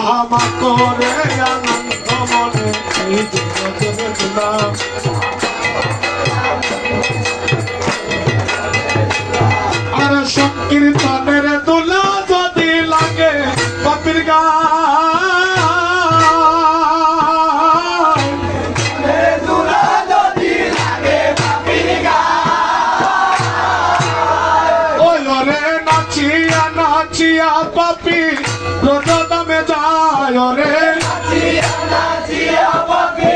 হামা করে আনন্দ মনে এই জগতের দুলা আর সংকীর্তনের দুলা যদি লাগে পাপির গায় দুলা যদি লাগে পাপির গায় ওই রে নাচিয়া নাচিয়া পাপি রজদামে যায় রে নাচিয়া নাচিয়া পাপি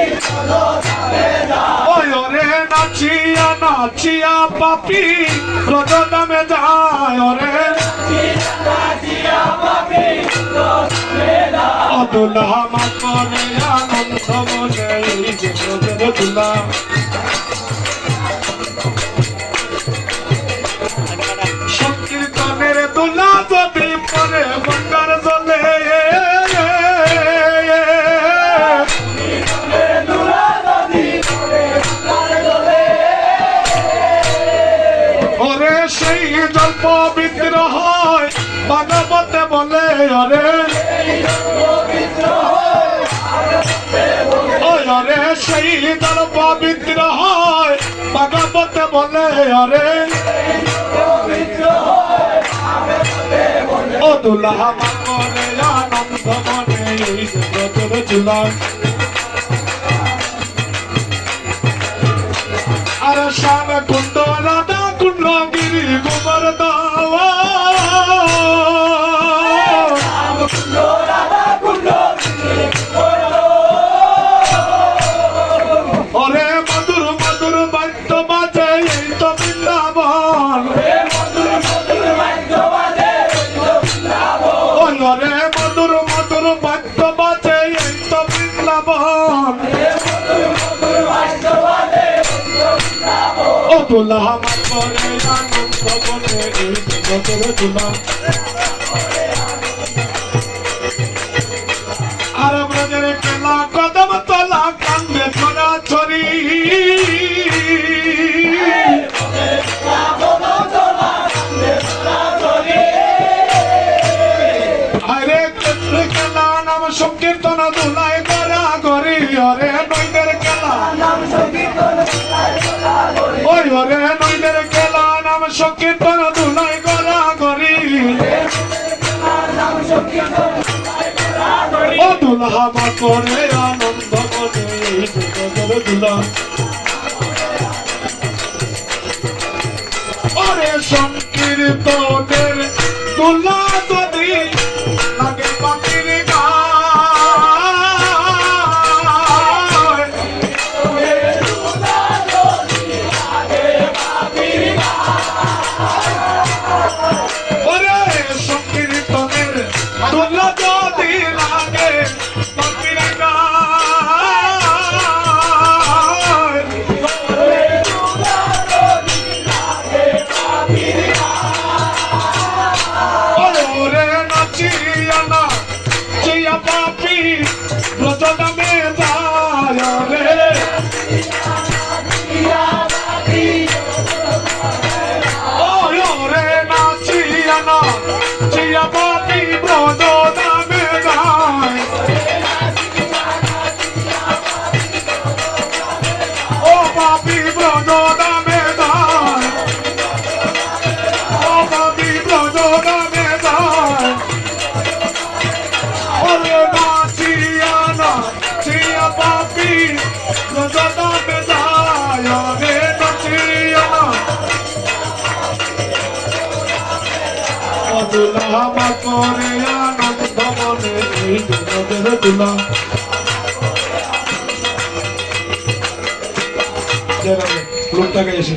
রজদামে যায় ওই রে নাচিয়া নাচিয়া পাপি রজদামে যায় রে নাচিয়া নাচিয়া পাপি রজদামে যায় অতুলা হামা করে আনন্দ মনে এই জগতের দুলা সংকীর্তনের দুলা যদি পরে গঙ্গার জলে ওরে সেই জল পবিত্র হয় ভাগবতে বলে ওরে ওরে সেই জল পবিত্র হয় ভাগবতে বলে ওরে ও দুলা হামা করে আনন্দ মনে এই জগতের দুলা আর শ্যাম কুণ্ড রাধা কুণ্ড গিরি গোবর দাওয়া ওরে মধুর মধুর বাদ্য বাজে এই তো বৃন্দাবন ওরে মধুর মধুর বাদ্য বাজে এই তো বৃন্দাবন ও দুলা হামা করে আনন্দ মনে এই জগতের দুলা আর ব্রজের কেলা কদম তলা কান্দে ছড়া ছড়ি আরে কেলা নাম সংকীর্তন দুলায় গড়া গড়ি অরে নইদের কেলা নাম সংকীর্তন ওই ওরে নইদের কেলা নাম সংকীর্তন দুলাই গড়া গড়ি ও দুলা হামা করে আনন্দ মনে এই জগতের দুলা ওরে সংকীর্তনের দুলা যদি লাগে পাপির দুলা হামা করে আনন্দ মনে এই জগতের দুলা লোকটাকে এসে